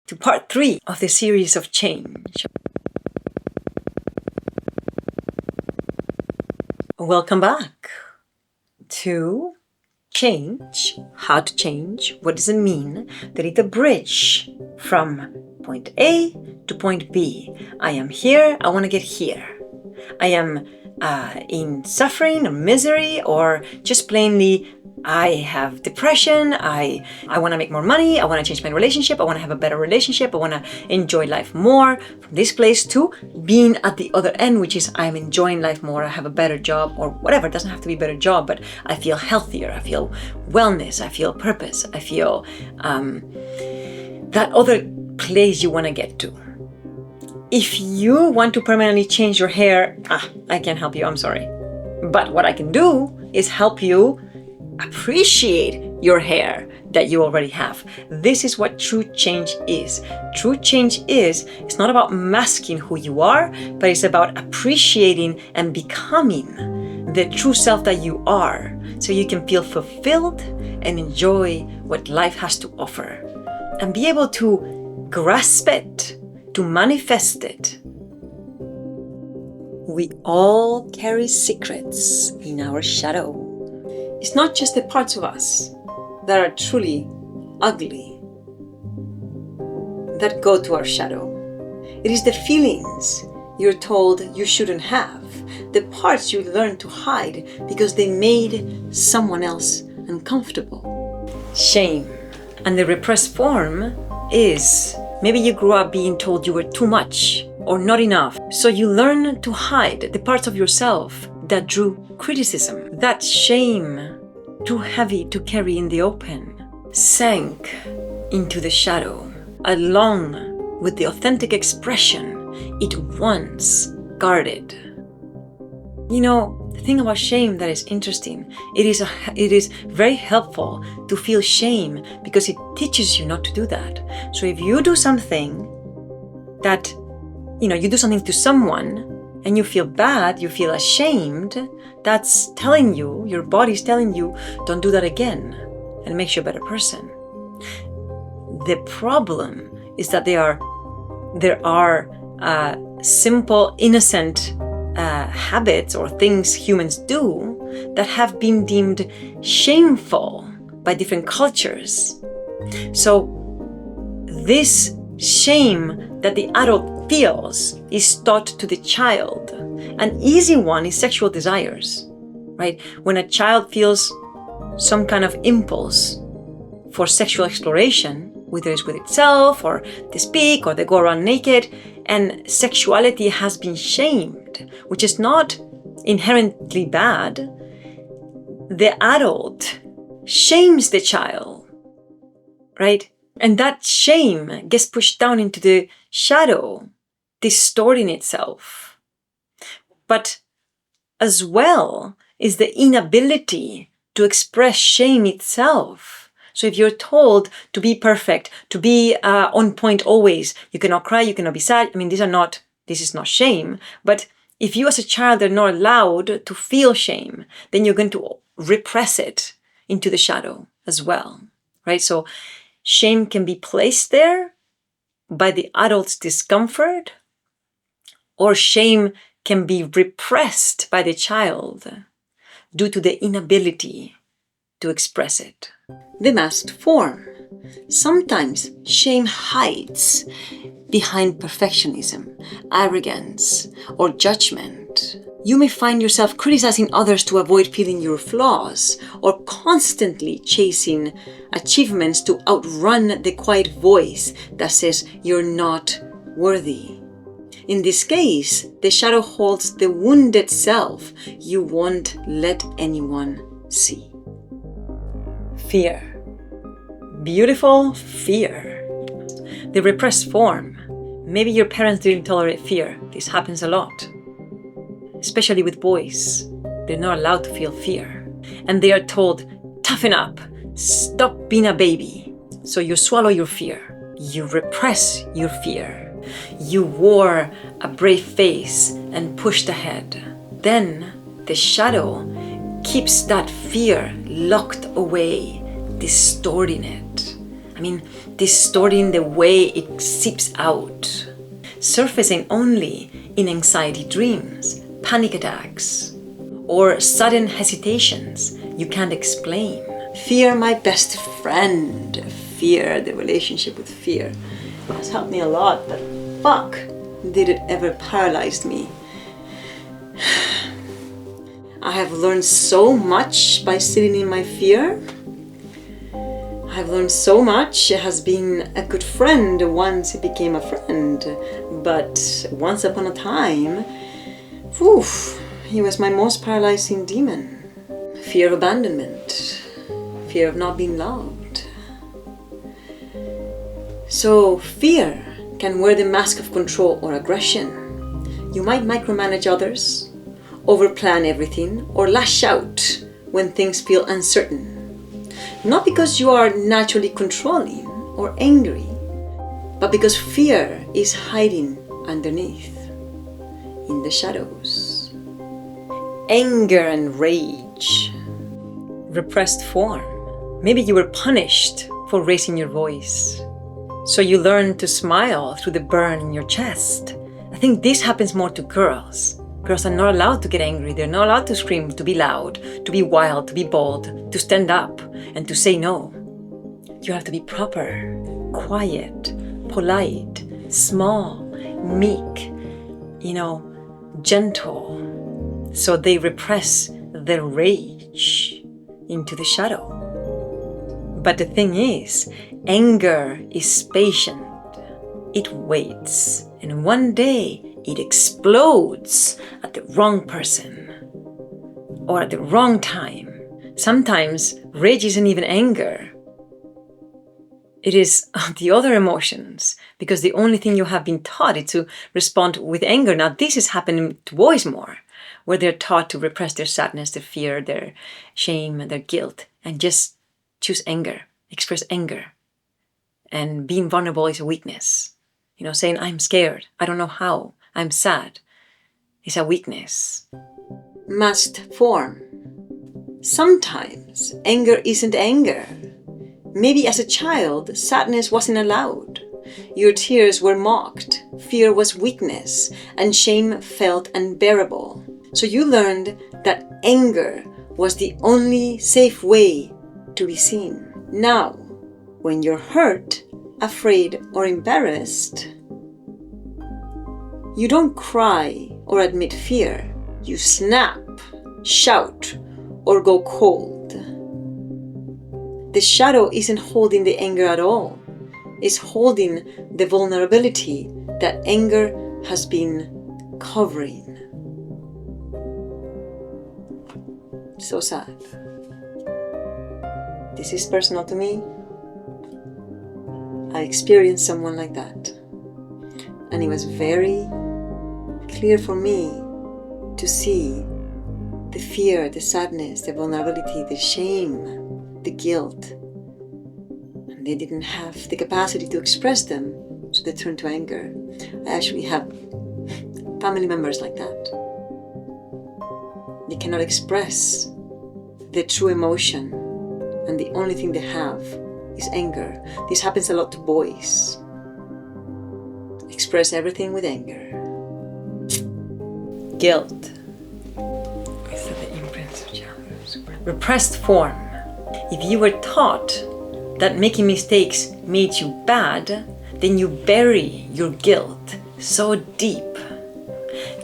to part 3 of the series of change. Welcome back to change, how to change, what does it mean that it's a bridge from point A to point B. I am here, I want to get here. I am in suffering or misery, or just plainly I have depression, I want to make more money, I want to change my relationship, I want to have a better relationship, I want to enjoy life more. From this place to being at the other end, which is I'm enjoying life more, I have a better job or whatever. It doesn't have to be a better job, but I feel healthier, I feel wellness, I feel purpose, I feel that other place you want to get to. If you want to permanently change your hair, I can't help you, I'm sorry. But what I can do is help you appreciate your hair that you already have. This is what true change is. True change is, it's not about masking who you are, but it's about appreciating and becoming the true self that you are, so you can feel fulfilled and enjoy what life has to offer and be able to grasp it, to manifest it. We all carry secrets in our shadow. It's not just the parts of us that are truly ugly that go to our shadow. It is the feelings you're told you shouldn't have, the parts you learn to hide because they made someone else uncomfortable. Shame. And the repressed form is maybe you grew up being told you were too much or not enough. So you learn to hide the parts of yourself that drew criticism. That shame, too heavy to carry in the open, sank into the shadow, along with the authentic expression it once guarded. You know, the thing about shame that is interesting, it is very helpful to feel shame because it teaches you not to do that. So if you do something that, you do something to someone and you feel bad, you feel ashamed, that's telling you, your body's telling you, don't do that again, and it makes you a better person. The problem is that there are simple, innocent habits or things humans do that have been deemed shameful by different cultures. So this shame that the adult feels is taught to the child. An easy one is sexual desires, right? When a child feels some kind of impulse for sexual exploration, whether it's with itself or they speak or they go around naked, and sexuality has been shamed, which is not inherently bad, the adult shames the child, right? And that shame gets pushed down into the shadow, distorting itself. But as well is the inability to express shame itself. So if you're told to be perfect, to be on point always, you cannot cry, you cannot be sad. This is not shame. But if you as a child are not allowed to feel shame, then you're going to repress it into the shadow as well, right? So shame can be placed there by the adult's discomfort, or shame can be repressed by the child due to the inability to express it. The masked form. Sometimes shame hides behind perfectionism, arrogance, or judgment. You may find yourself criticizing others to avoid feeling your flaws, or constantly chasing achievements to outrun the quiet voice that says you're not worthy. In this case, the shadow holds the wounded self you won't let anyone see. Fear. Beautiful fear. The repressed form. Maybe your parents didn't tolerate fear. This happens a lot. Especially with boys. They're not allowed to feel fear. And they are told, toughen up, stop being a baby. So you swallow your fear. You repress your fear. You wore a brave face and pushed ahead. Then the shadow keeps that fear locked away, distorting it. distorting the way it seeps out, surfacing only in anxiety dreams, panic attacks, or sudden hesitations you can't explain. Fear, my best friend. Fear, the relationship with fear, has helped me a lot, but fuck, did it ever paralyze me. I have learned so much by sitting in my fear. I've learned so much. It has been a good friend once it became a friend, but once upon a time, he was my most paralyzing demon. Fear of abandonment, fear of not being loved. So fear can wear the mask of control or aggression. You might micromanage others, overplan everything, or lash out when things feel uncertain. Not because you are naturally controlling or angry, but because fear is hiding underneath, in the shadows. Anger and rage. Repressed form. Maybe you were punished for raising your voice, so you learned to smile through the burn in your chest. I think this happens more to girls. Girls are not allowed to get angry. They're not allowed to scream, to be loud, to be wild, to be bold, to stand up and to say no. You have to be proper, quiet, polite, small, meek, gentle. So they repress their rage into the shadow. But the thing is, anger is patient. It waits, and one day it explodes at the wrong person or at the wrong time. Sometimes rage isn't even anger. It is the other emotions, because the only thing you have been taught is to respond with anger. Now this is happening to boys more, where they're taught to repress their sadness, their fear, their shame, their guilt, and just choose anger, express anger. And being vulnerable is a weakness. Saying, I'm scared, I don't know how, I'm sad, is a weakness. Masked form. Sometimes anger isn't anger. Maybe as a child, sadness wasn't allowed. Your tears were mocked, fear was weakness, and shame felt unbearable. So you learned that anger was the only safe way to be seen. Now, when you're hurt, afraid, or embarrassed, you don't cry or admit fear. You snap, shout, or go cold. The shadow isn't holding the anger at all. It's holding the vulnerability that anger has been covering. So sad. This is personal to me. I experienced someone like that. And it was very clear for me to see the fear, the sadness, the vulnerability, the shame, the guilt. And they didn't have the capacity to express them, so they turned to anger. I actually have family members like that. They cannot express their true emotion, and the only thing they have is anger. This happens a lot to boys. Express everything with anger. Guilt. Repressed form. If you were taught that making mistakes made you bad, then you bury your guilt so deep,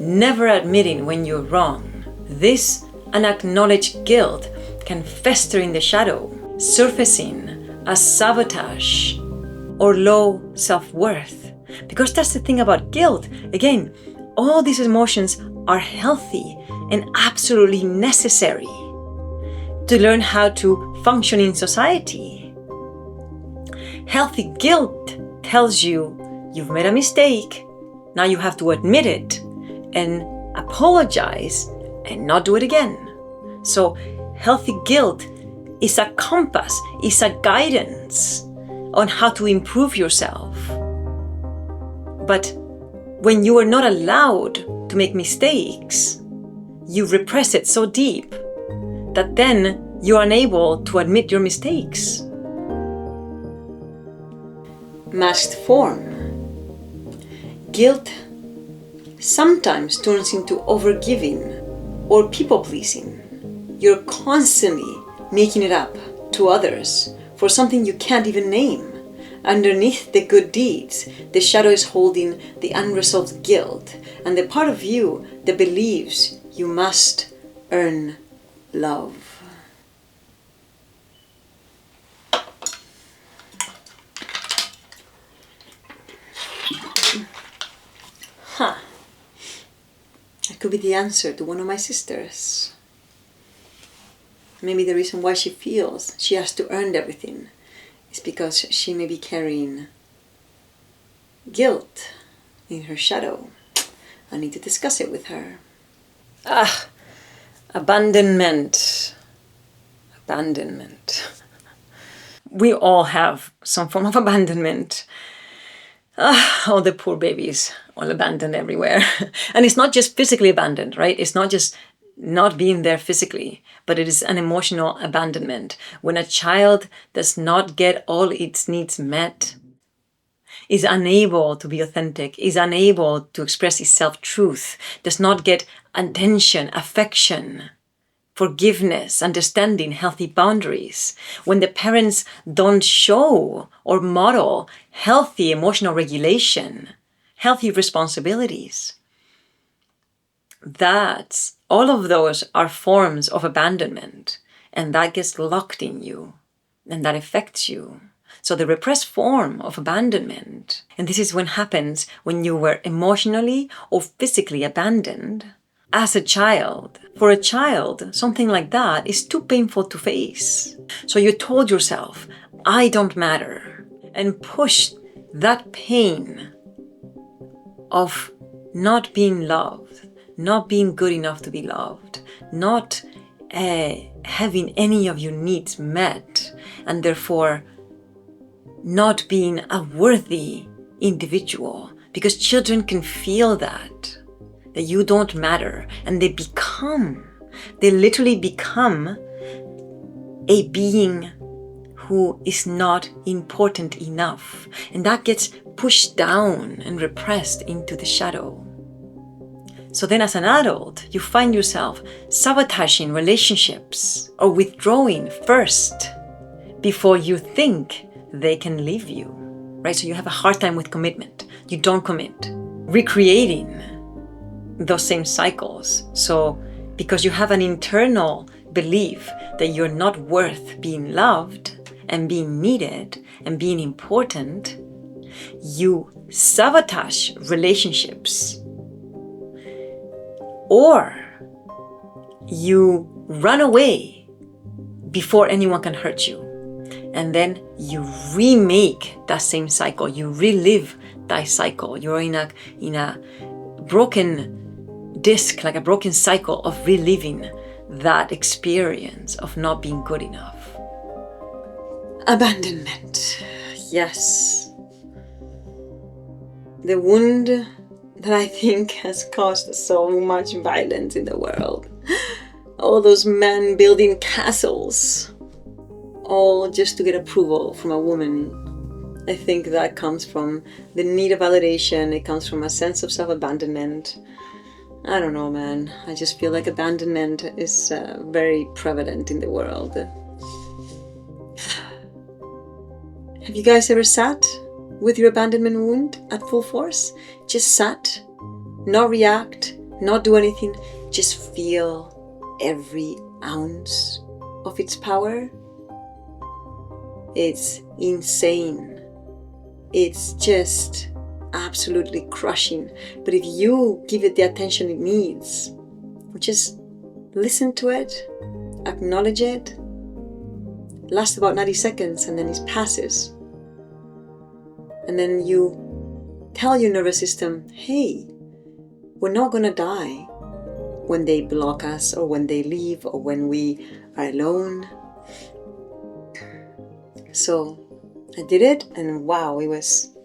never admitting when you're wrong. This unacknowledged guilt can fester in the shadow, surfacing as sabotage or low self-worth. Because that's the thing about guilt. Again, all these emotions are healthy and absolutely necessary to learn how to function in society. Healthy guilt tells you you've made a mistake, now you have to admit it and apologize and not do it again. So healthy guilt is a compass, is a guidance on how to improve yourself. But when you are not allowed to make mistakes, you repress it so deep that then you're unable to admit your mistakes. Masked form. Guilt sometimes turns into overgiving or people-pleasing. You're constantly making it up to others for something you can't even name. Underneath the good deeds, the shadow is holding the unresolved guilt and the part of you that believes you must earn love. Huh. That could be the answer to one of my sisters. Maybe the reason why she feels she has to earn everything is because she may be carrying guilt in her shadow. I need to discuss it with her. Abandonment. Abandonment. We all have some form of abandonment. All the poor babies, all abandoned everywhere. And it's not just physically abandoned, right? It's not just not being there physically, but it is an emotional abandonment. When a child does not get all its needs met, is unable to be authentic, is unable to express its self-truth, does not get attention, affection, forgiveness, understanding, healthy boundaries, when the parents don't show or model healthy emotional regulation, healthy responsibilities, all of those are forms of abandonment, and that gets locked in you, and that affects you. So the repressed form of abandonment, and this is what happens when you were emotionally or physically abandoned as a child. For a child, something like that is too painful to face. So you told yourself, I don't matter, and pushed that pain of not being loved, not being good enough to be loved, not having any of your needs met, and therefore not being a worthy individual, because children can feel that you don't matter, and they literally become a being who is not important enough, and that gets pushed down and repressed into the shadow. So then as an adult, you find yourself sabotaging relationships or withdrawing first before you think they can leave you, right? So you have a hard time with commitment. You don't commit. Recreating those same cycles. So because you have an internal belief that you're not worth being loved and being needed and being important, you sabotage relationships, or you run away before anyone can hurt you. And then you remake that same cycle. You relive that cycle. You're in a broken disc, like a broken cycle of reliving that experience of not being good enough. Abandonment. Yes. The wound that I think has caused so much violence in the world. All those men building castles, all just to get approval from a woman. I think that comes from the need of validation. It comes from a sense of self-abandonment. I don't know, man. I just feel like abandonment is very prevalent in the world. Have you guys ever sat with your abandonment wound at full force? Just sat, not react, not do anything, just feel every ounce of its power? It's insane. It's just absolutely crushing. But if you give it the attention it needs, just listen to it, acknowledge it, lasts about 90 seconds and then it passes. And then you tell your nervous system, hey, we're not gonna die when they block us or when they leave or when we are alone. So I did it, and wow, it was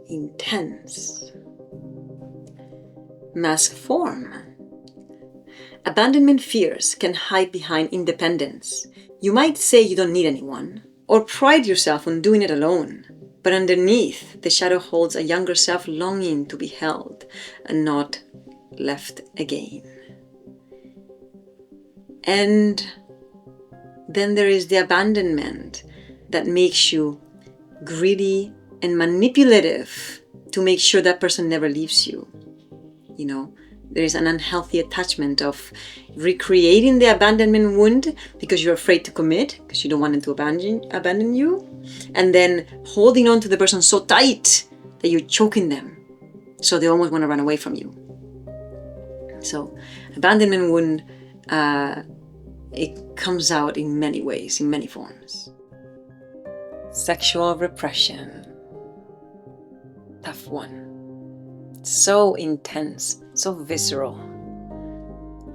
intense. Mask form. Abandonment fears can hide behind independence. You might say you don't need anyone, or pride yourself on doing it alone. But underneath, the shadow holds a younger self longing to be held and not left again. And then there is the abandonment that makes you greedy and manipulative to make sure that person never leaves you. You know, there is an unhealthy attachment of recreating the abandonment wound because you're afraid to commit, because you don't want them to abandon you, and then holding on to the person so tight that you're choking them, so they almost want to run away from you. So abandonment wound, it comes out in many ways, in many forms. Sexual repression. Tough one. So intense, so visceral.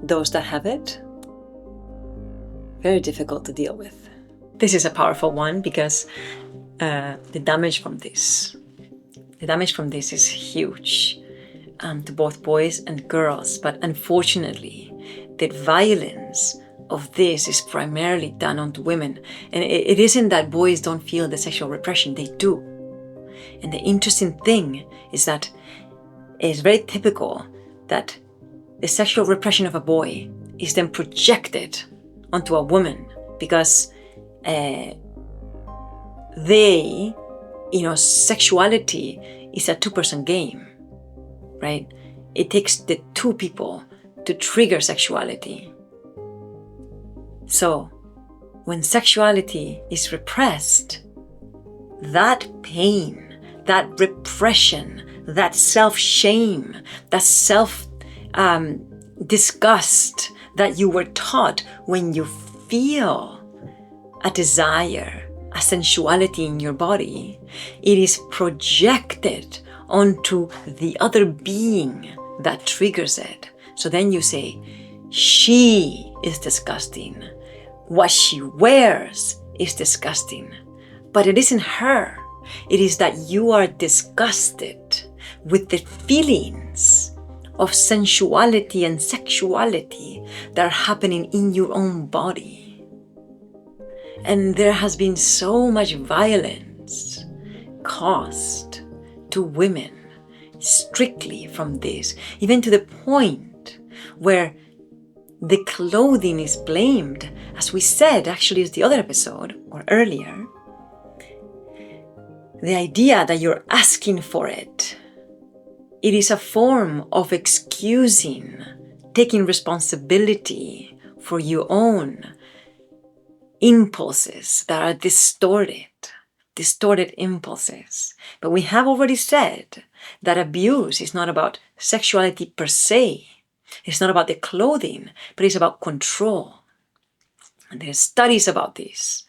Those that have it, very difficult to deal with. This is a powerful one because the damage from this is huge to both boys and girls. But unfortunately, the violence of this is primarily done onto women. And it isn't that boys don't feel the sexual repression, they do. And the interesting thing is that it's very typical that the sexual repression of a boy is then projected onto a woman because sexuality is a two-person game, right? It takes the two people to trigger sexuality. So when sexuality is repressed, that pain, that repression, that self-shame, that self-disgust that you were taught when you feel a desire, a sensuality in your body, it is projected onto the other being that triggers it. So then you say, she is disgusting. What she wears is disgusting. But it isn't her. It is that you are disgusted with the feelings of sensuality and sexuality that are happening in your own body. And there has been so much violence caused to women strictly from this, even to the point where the clothing is blamed, as we said, actually is the other episode or earlier. The idea that you're asking for it, it is a form of excusing, taking responsibility for your own impulses that are distorted impulses. But we have already said that abuse is not about sexuality per se. It's not about the clothing, but it's about control. And there's studies about this.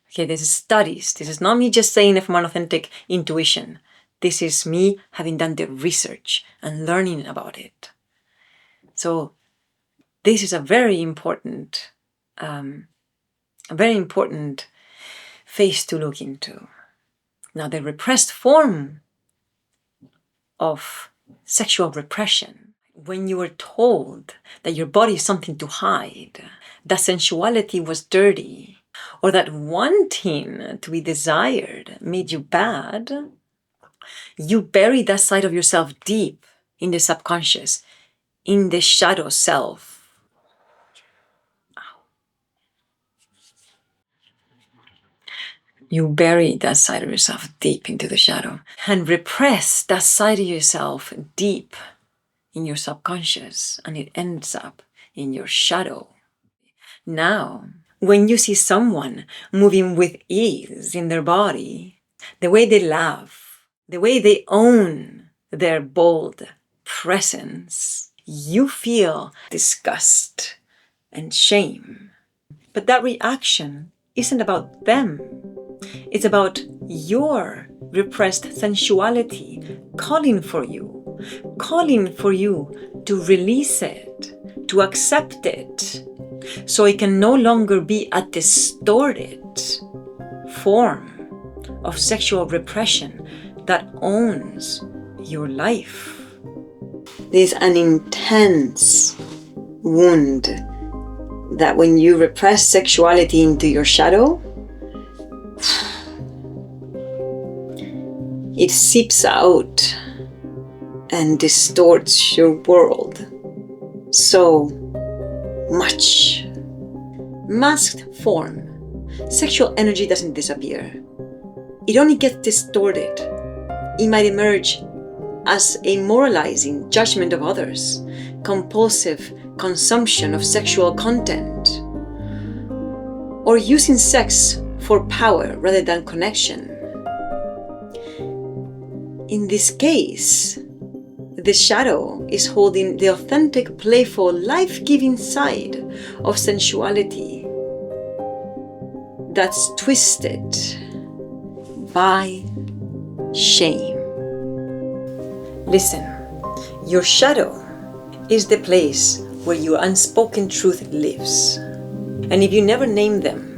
Okay, this is studies. This is not me just saying it from an authentic intuition. This is me having done the research and learning about it. So this is a very important phase to look into. Now, the repressed form of sexual repression, when you were told that your body is something to hide, that sensuality was dirty, or that wanting to be desired made you bad, you bury that side of yourself deep in the subconscious, in the shadow self. You bury that side of yourself deep into the shadow and repress that side of yourself deep in your subconscious, and it ends up in your shadow. Now, when you see someone moving with ease in their body, the way they laugh, the way they own their bold presence, you feel disgust and shame. But that reaction isn't about them. It's about your repressed sensuality calling for you to release it, to accept it, so it can no longer be a distorted form of sexual repression that owns your life. There's an intense wound that when you repress sexuality into your shadow, it seeps out and distorts your world so much. Masked form. Sexual energy doesn't disappear. It only gets distorted. It might emerge as a moralizing judgment of others, compulsive consumption of sexual content, or using sex for power rather than connection. In this case, the shadow is holding the authentic, playful, life-giving side of sensuality that's twisted by shame. Listen, your shadow is the place where your unspoken truth lives. And if you never name them,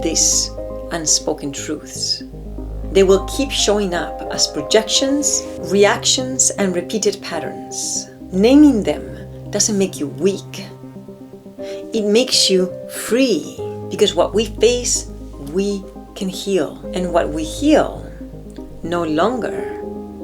these unspoken truths, they will keep showing up as projections, reactions, and repeated patterns. Naming them doesn't make you weak. It makes you free, because what we face, we can heal. And what we heal no longer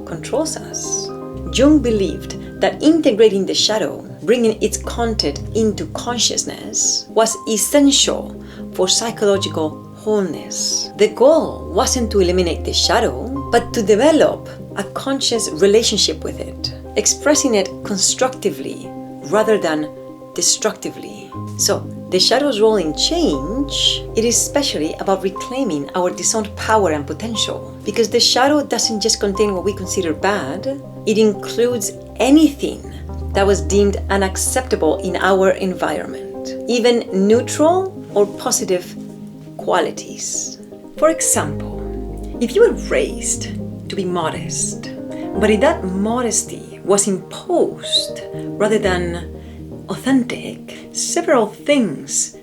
controls us. Jung believed that integrating the shadow, bringing its content into consciousness, was essential for psychological wholeness. The goal wasn't to eliminate the shadow, but to develop a conscious relationship with it, expressing it constructively rather than destructively. So, the shadow's role in change, it is especially about reclaiming our disowned power and potential, because the shadow doesn't just contain what we consider bad, it includes anything that was deemed unacceptable in our environment, even neutral or positive qualities. For example, if you were raised to be modest, but if that modesty was imposed rather than authentic, several things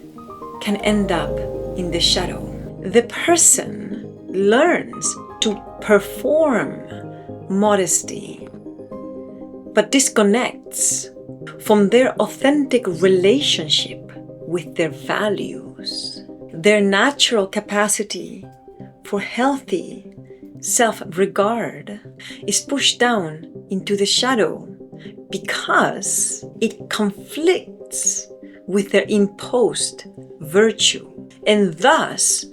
can end up in the shadow. The person learns to perform modesty, but disconnects from their authentic relationship with their values. Their natural capacity for healthy self-regard is pushed down into the shadow because it conflicts with their imposed virtue. And thus,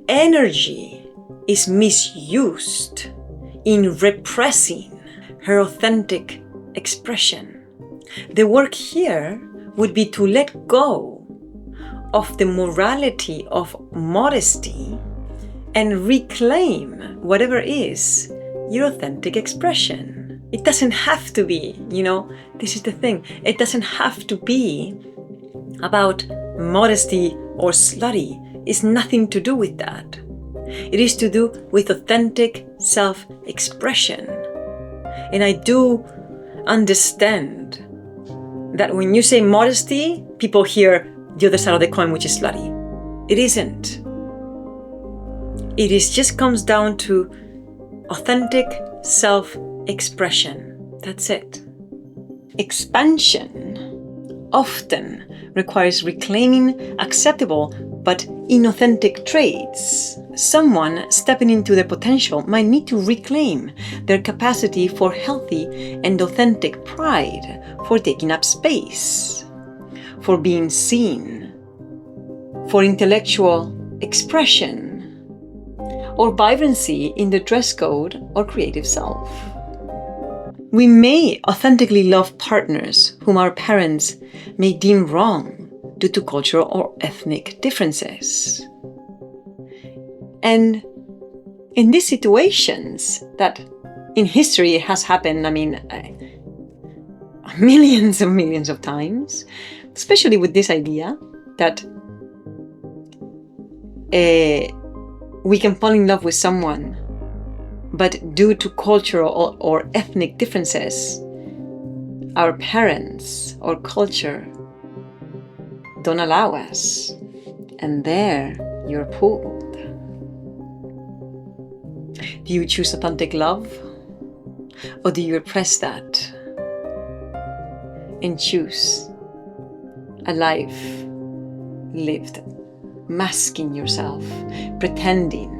energy is misused in repressing her authentic expression. The work here would be to let go of the morality of modesty and reclaim whatever is your authentic expression. It doesn't have to be, this is the thing, it doesn't have to be about modesty or slutty. It's nothing to do with that. It is to do with authentic self-expression. And I do understand that when you say modesty, people hear the other side of the coin, which is slutty. It isn't. It is just comes down to authentic self-expression. That's it. Expansion often requires reclaiming acceptable but inauthentic traits. Someone stepping into their potential might need to reclaim their capacity for healthy and authentic pride, for taking up space, for being seen, for intellectual expression, or vibrancy in the dress code or creative self. We may authentically love partners whom our parents may deem wrong due to cultural or ethnic differences. And in these situations that in history has happened, millions and millions of times, especially with this idea that we can fall in love with someone, but due to cultural or ethnic differences, our parents or culture don't allow us, and there you're pulled. Do you choose authentic love, or do you repress that and choose a life lived masking yourself, pretending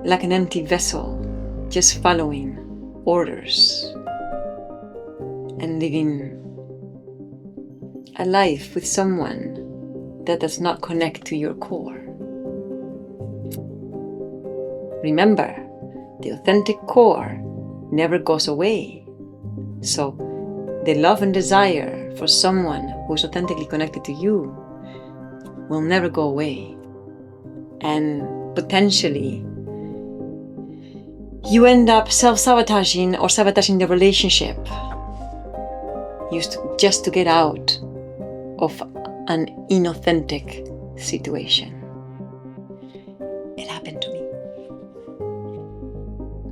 like an empty vessel, just following orders and living a life with someone that does not connect to your core. Remember, the authentic core never goes away. So the love and desire for someone who is authentically connected to you will never go away. And potentially, you end up self-sabotaging or sabotaging the relationship just to get out of an inauthentic situation. It happened to me.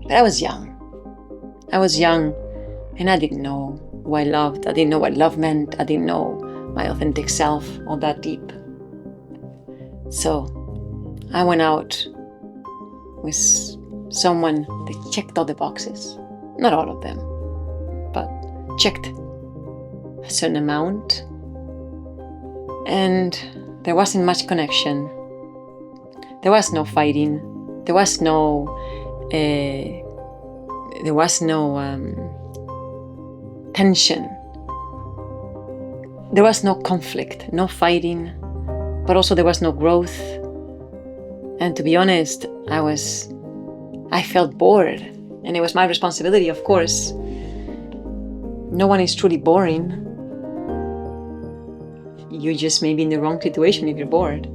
But I was young. And I didn't know who I loved. I didn't know what love meant. I didn't know my authentic self all that deep. So I went out with someone that checked all the boxes. Not all of them, but checked a certain amount. And there wasn't much connection. There was no fighting. There was no tension. There was no conflict, no fighting, but also there was no growth. And to be honest, I felt bored, and it was my responsibility, of course. No one is truly boring. You just may be in the wrong situation if you're bored.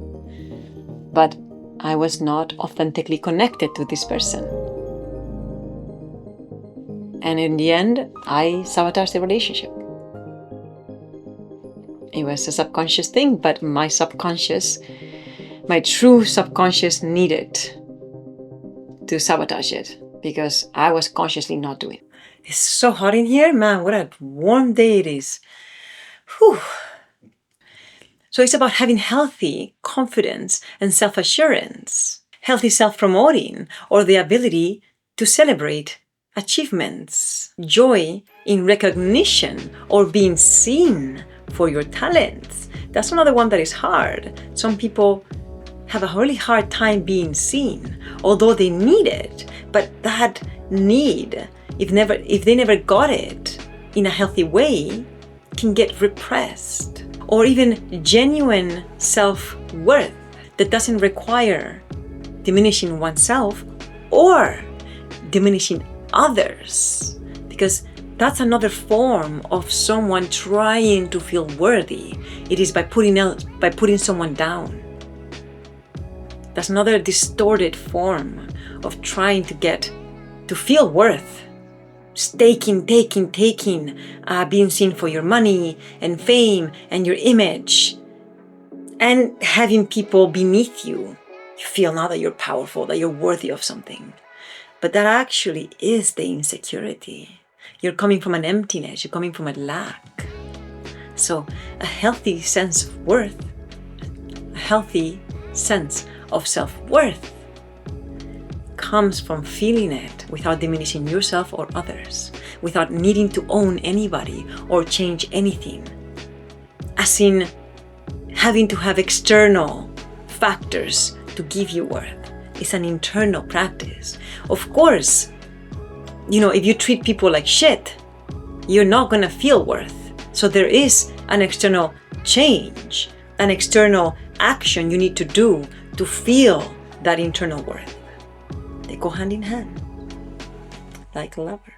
But I was not authentically connected to this person. And in the end, I sabotaged the relationship. It was a subconscious thing, but my true subconscious needed to sabotage it because I was consciously not doing it. It's so hot in here, man. What a warm day it is. Whew. So it's about having healthy confidence and self-assurance, healthy self-promoting, or the ability to celebrate achievements, joy in recognition or being seen for your talents. That's another one that is hard. Some people have a really hard time being seen, although they need it. But that need, if they never got it in a healthy way, can get repressed. Or even genuine self-worth that doesn't require diminishing oneself or diminishing others, because that's another form of someone trying to feel worthy. It is by putting someone down. That's another distorted form of trying to feel worth. Taking, being seen for your money and fame and your image, and having people beneath you. You feel now that you're powerful, that you're worthy of something. But that actually is the insecurity. You're coming from an emptiness, you're coming from a lack. So a healthy sense of worth, a healthy sense of self-worth comes from feeling it without diminishing yourself or others, without needing to own anybody or change anything. As in having to have external factors to give you worth. It's an internal practice. Of course, if you treat people like shit, you're not gonna feel worth. So there is an external change, an external action you need to do to feel that internal worth. They go hand in hand, like a lover.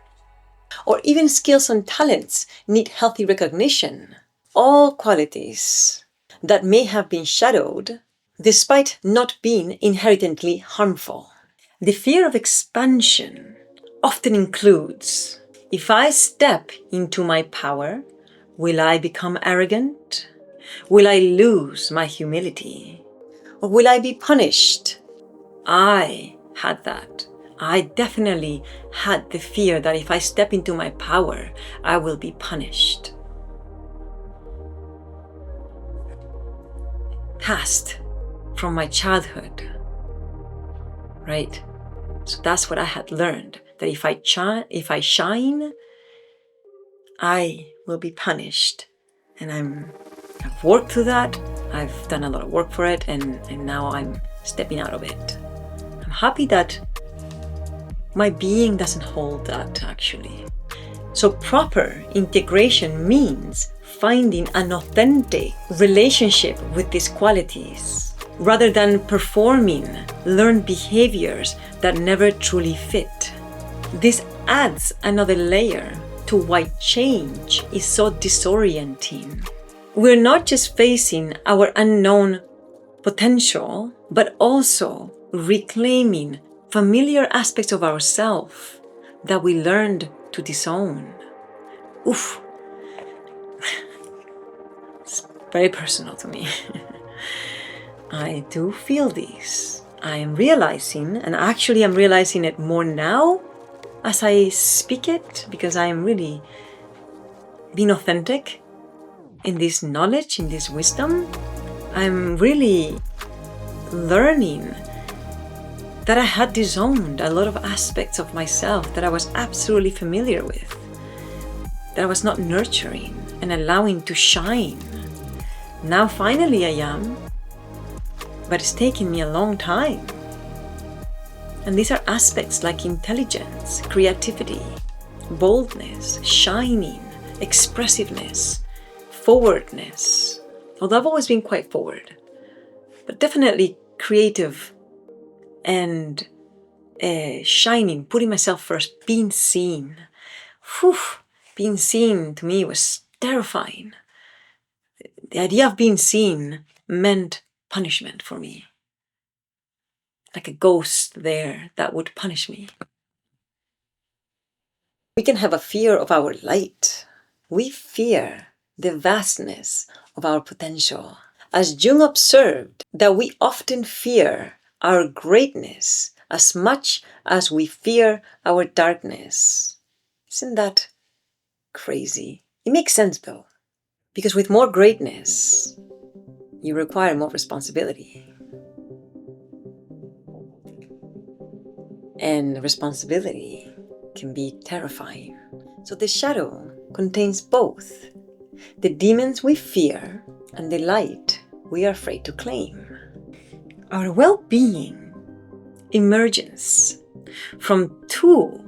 Or even skills and talents need healthy recognition. All qualities that may have been shadowed despite not being inherently harmful. The fear of expansion often includes, if I step into my power, will I become arrogant? Will I lose my humility? Or will I be punished? I had that. I definitely had the fear that if I step into my power, I will be punished. Past from my childhood, right? So that's what I had learned, that if I shine, I will be punished. And I've worked through that. I've done a lot of work for it, and now I'm stepping out of it. I'm happy that My being doesn't hold that, actually. So proper integration means finding an authentic relationship with these qualities, rather than performing learned behaviors that never truly fit. This adds another layer to why change is so disorienting. We're not just facing our unknown potential, but also reclaiming familiar aspects of ourselves that we learned to disown. Oof. It's very personal to me. I do feel this. I am realizing, and actually I'm realizing it more now as I speak it, because I am really being authentic in this knowledge, in this wisdom. I'm really learning that I had disowned a lot of aspects of myself that I was absolutely familiar with, that I was not nurturing and allowing to shine. Now finally I am, but it's taken me a long time. And these are aspects like intelligence, creativity, boldness, shining, expressiveness, forwardness. Although I've always been quite forward, but definitely creative and shining, putting myself first, being seen. Whew, being seen to me was terrifying. The idea of being seen meant punishment for me. Like a ghost there that would punish me. We can have a fear of our light. We fear the vastness of our potential. As Jung observed, that we often fear our greatness as much as we fear our darkness. Isn't that crazy? It makes sense though, because with more greatness, you require more responsibility. And responsibility can be terrifying. So the shadow contains both the demons we fear and the light we are afraid to claim. Our well-being emerges from two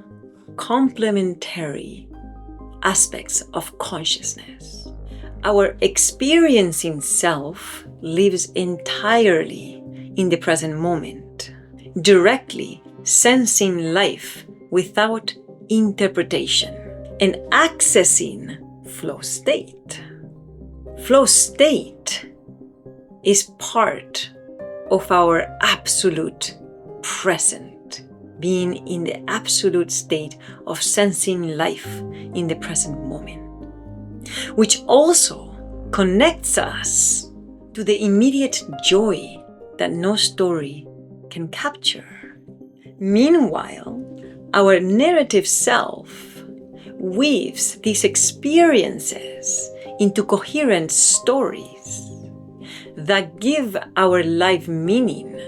complementary aspects of consciousness. Our experiencing self lives entirely in the present moment, directly sensing life without interpretation and accessing flow state. Flow state is part of our absolute present, being in the absolute state of sensing life in the present moment, which also connects us to the immediate joy that no story can capture. Meanwhile, our narrative self weaves these experiences into coherent stories that give our life meaning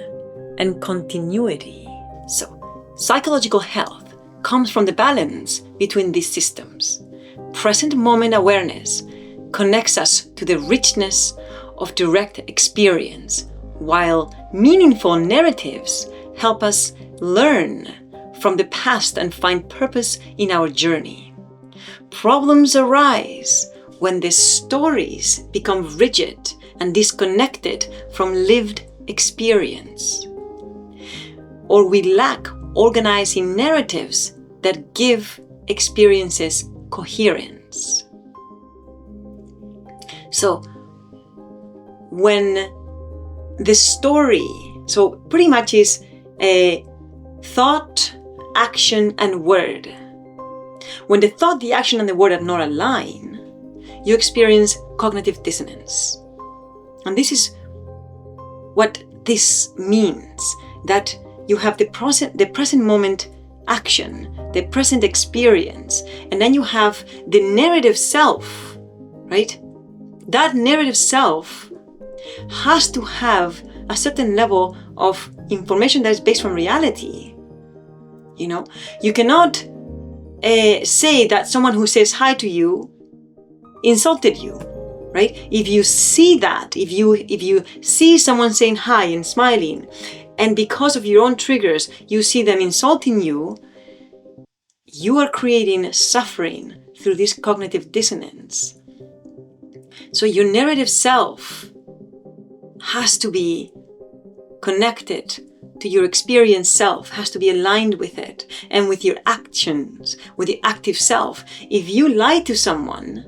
and continuity. So, psychological health comes from the balance between these systems. Present moment awareness connects us to the richness of direct experience, while meaningful narratives help us learn from the past and find purpose in our journey. Problems arise when the stories become rigid and disconnected from lived experience, or we lack organizing narratives that give experiences coherence. So when the story, so pretty much is a thought, action, and word. When the thought, the action, and the word are not aligned, you experience cognitive dissonance. And this is what this means, that you have the present moment action, the present experience, and then you have the narrative self, right? That narrative self has to have a certain level of information that is based on reality. You know, you cannot say that someone who says hi to you insulted you, right? If you see that, if you see someone saying hi and smiling, and because of your own triggers, you see them insulting you, you are creating suffering through this cognitive dissonance. So your narrative self has to be connected to your experience self, has to be aligned with it and with your actions, with the active self. If you lie to someone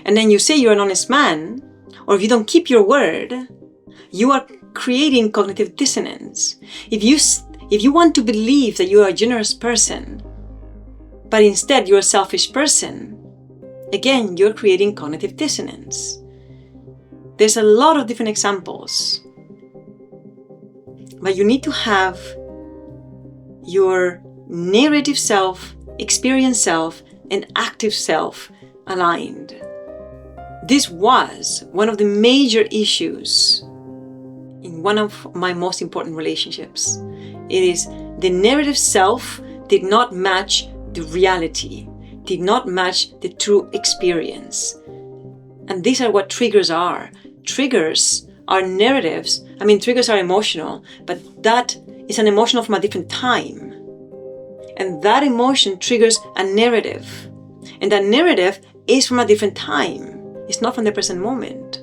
and then you say you're an honest man, or if you don't keep your word, you are creating cognitive dissonance. If you want to believe that you are a generous person, but instead you're a selfish person, again, you're creating cognitive dissonance. There's a lot of different examples, but you need to have your narrative self, experience self, and active self aligned. This was one of the major issues in one of my most important relationships. It is the narrative self did not match the reality, did not match the true experience. And these are what triggers are. Triggers are narratives. I mean, triggers are emotional, but that is an emotional from a different time. And that emotion triggers a narrative. And that narrative is from a different time. It's not from the present moment.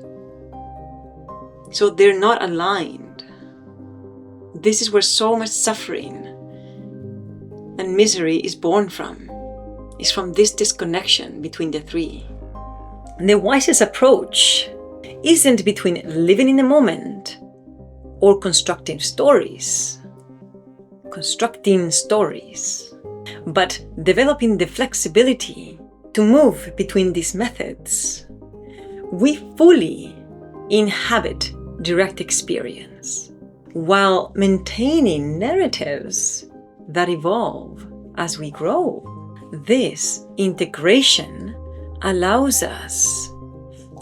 So they're not aligned. This is where so much suffering and misery is born from. It's from this disconnection between the three. And the wisest approach isn't between living in the moment or constructing stories, but developing the flexibility to move between these methods. We fully inhabit direct experience while maintaining narratives that evolve as we grow. This integration allows us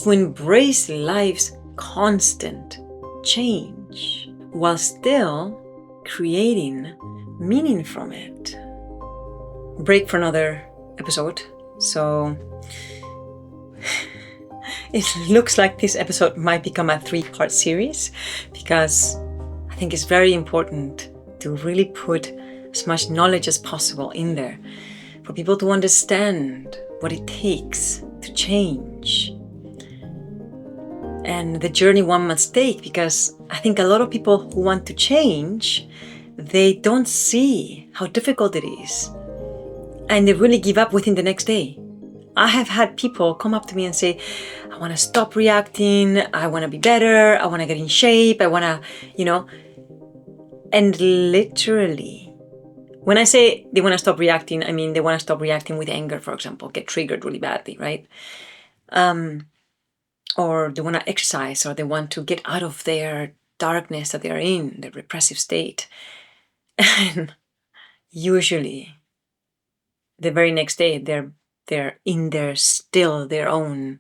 to embrace life's constant change while still creating meaning from it. Break for another episode. So it looks like this episode might become a 3-part series, because I think it's very important to really put as much knowledge as possible in there for people to understand what it takes to change and the journey one must take. Because I think a lot of people who want to change, they don't see how difficult it is, and they really give up within the next day. I have had people come up to me and say, I want to stop reacting, I want to be better, I want to get in shape, I want to, and literally, when I say they want to stop reacting, I mean they want to stop reacting with anger, for example, get triggered really badly, right? Or they want to exercise, or they want to get out of their darkness that they are in, their repressive state. And usually, the very next day, they're in their own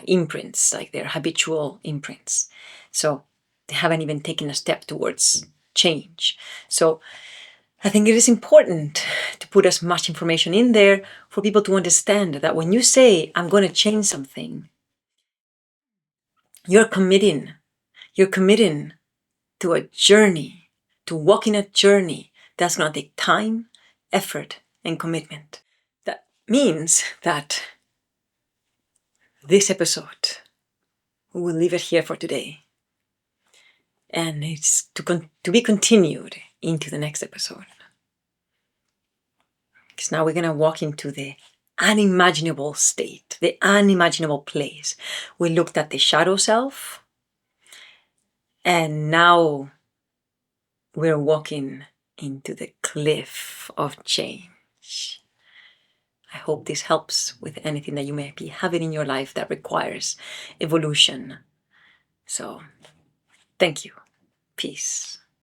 imprints, like their habitual imprints. So they haven't even taken a step towards change. So I think it is important to put as much information in there for people to understand that when you say, I'm going to change something, you're committing to a journey, to walking a journey that's going to take time, effort, and commitment. That means that this episode, we will leave it here for today. And it's to be continued into the next episode. Because now we're going to walk into the unimaginable state, the unimaginable place. We looked at the shadow self, and now we're walking into the cliff of change. I hope this helps with anything that you may be having in your life that requires evolution. So, thank you. Peace.